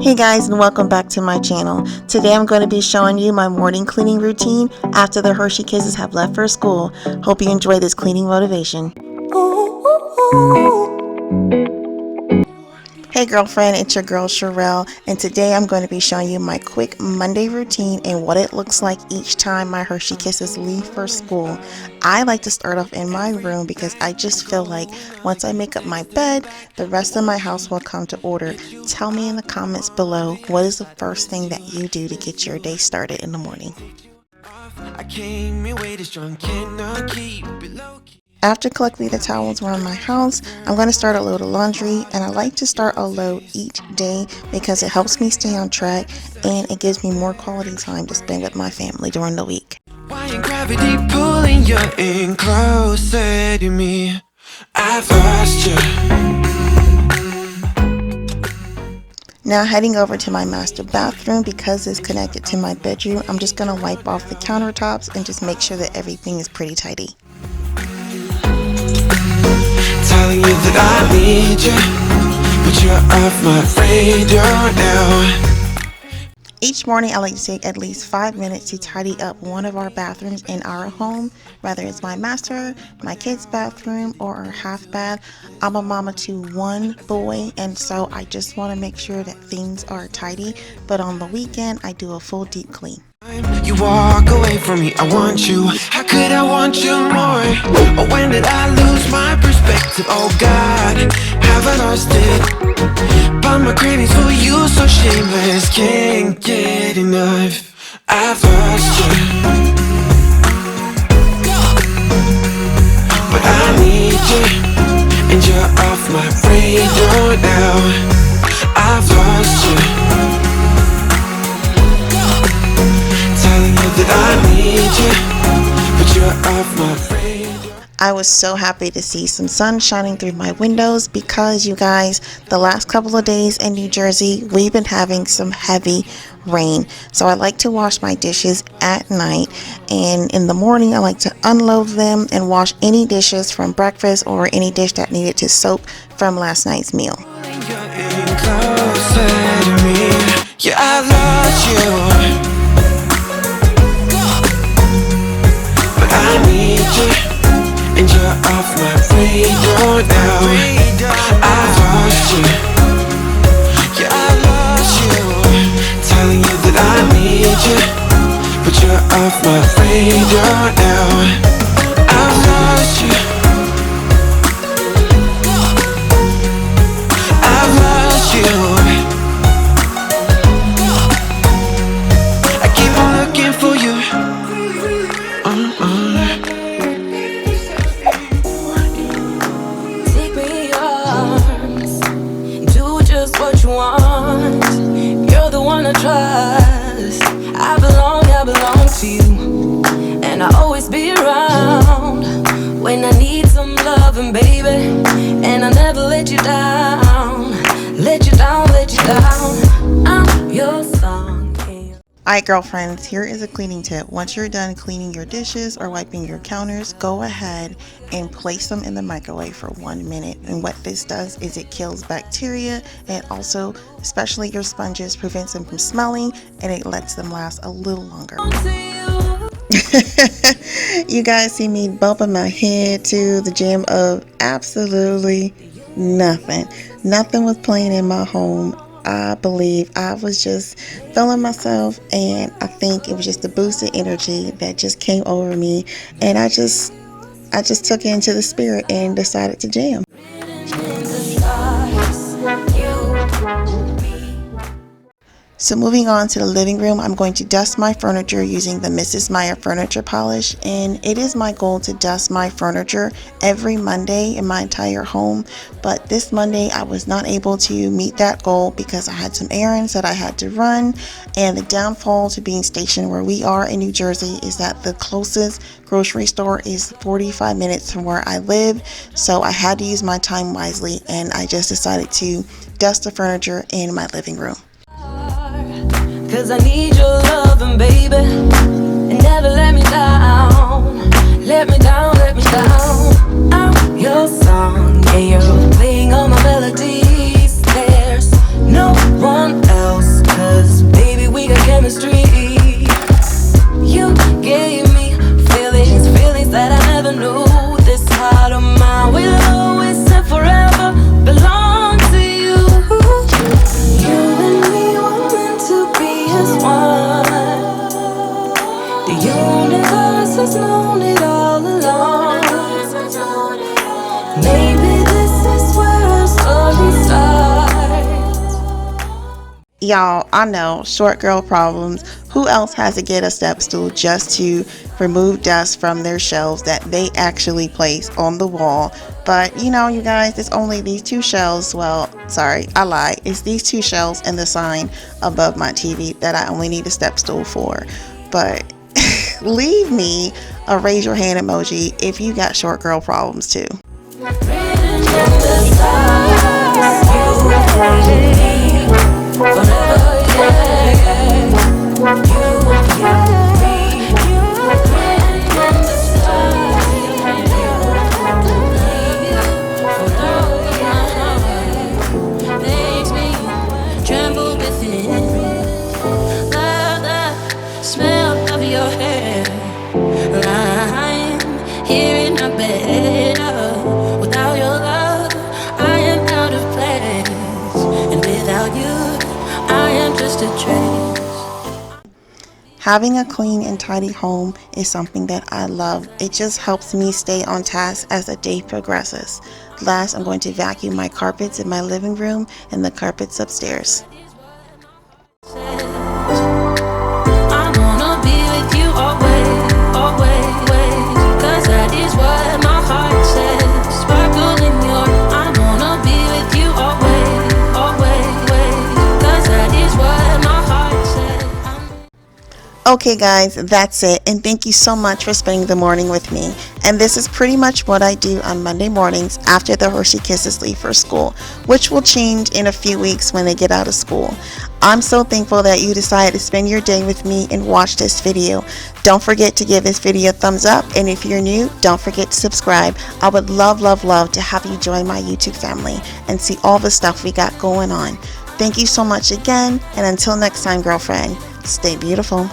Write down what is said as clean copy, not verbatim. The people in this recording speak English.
Hey guys, and welcome back to my channel. Today I'm going to be showing you my morning cleaning routine after the Hershey Kisses have left for school. Hope you enjoy this cleaning motivation. Hey girlfriend, it's your girl Sherrell, and today I'm going to be showing you my quick Monday routine and what it looks like each time my Hershey Kisses leave for school. I like to start off in my room because I just feel like once I make up my bed, the rest of my house will come to order. Tell me in the comments below, what is the first thing that you do to get your day started in the morning? After collecting the towels around my house, I'm going to start a load of laundry, and I like to start a load each day because it helps me stay on track and it gives me more quality time to spend with my family during the week. Why in gravity pulling you in closer to me? I've lost you. Now heading over to my master bathroom, because it's connected to my bedroom, I'm just going to wipe off the countertops and just make sure that everything is pretty tidy. Telling you that I need you, but you're off my radar now. Each morning I like to take at least 5 minutes to tidy up one of our bathrooms in our home, whether it's my master, my kids' bathroom, or our half bath. I'm a mama to one boy, and so I just want to make sure that things are tidy, but on the weekend I do a full deep clean. You walk away from me, I want you. How could I want you more? Or when did I lose my perspective? Oh God, have I lost it? But my cravings for you so shameless, can't get enough. I've lost you, but I need you, and you're off my radar now. I've lost you, that I need you, but you're off my radar. I was so happy to see some sun shining through my windows because, you guys, the last couple of days in New Jersey, we've been having some heavy rain. So I like to wash my dishes at night, and in the morning I like to unload them and wash any dishes from breakfast or any dish that needed to soak from last night's meal. Yeah, I lost you. I need you, and you're off my radar now. I've lost you, yeah, I lost you. Telling you that I need you, but you're off my radar now. I've lost you, I've lost you. I keep on looking for you. Take me in your arms, do just what you want. You're the one I trust. I belong to you, and I'll always be around when I need some loving, baby. And I'll never let you down, let you down, let you down. I'm your song. Alright girlfriends, here is a cleaning tip. Once you're done cleaning your dishes or wiping your counters, go ahead and place them in the microwave for 1 minute. And what this does is it kills bacteria, and also, especially your sponges, prevents them from smelling, and it lets them last a little longer. You guys see me bumping my head to the jam of absolutely nothing. Nothing was playing in my home. I believe I was just feeling myself, and I think it was just the boosted energy that just came over me, and I just took it into the spirit and decided to jam. So moving on to the living room, I'm going to dust my furniture using the Mrs. Meyer furniture polish, and it is my goal to dust my furniture every Monday in my entire home, but this Monday I was not able to meet that goal because I had some errands that I had to run, and the downfall to being stationed where we are in New Jersey is that the closest grocery store is 45 minutes from where I live, so I had to use my time wisely, and I just decided to dust the furniture in my living room. 'Cause I need your loving, baby, and never let me down, let me down, let me down. I'm your song, yeah, you're playing all my melodies. There's no one else. Y'all, I know, short girl problems. Who else has to get a step stool just to remove dust from their shelves that they actually place on the wall? But you know, you guys, it's only these two shelves. Well, sorry, I lied. It's these two shelves and the sign above my TV that I only need a step stool for. But leave me a raise your hand emoji if you got short girl problems too. Having a clean and tidy home is something that I love. It just helps me stay on task as the day progresses. Last, I'm going to vacuum my carpets in my living room and the carpets upstairs. Okay guys, that's it, and thank you so much for spending the morning with me. And this is pretty much what I do on Monday mornings after the Hershey Kisses leave for school, which will change in a few weeks when they get out of school. I'm so thankful that you decided to spend your day with me and watch this video. Don't forget to give this video a thumbs up, and if you're new, don't forget to subscribe. I would love to have you join my YouTube family and see all the stuff we got going on. Thank you so much again, and until next time, girlfriend, stay beautiful.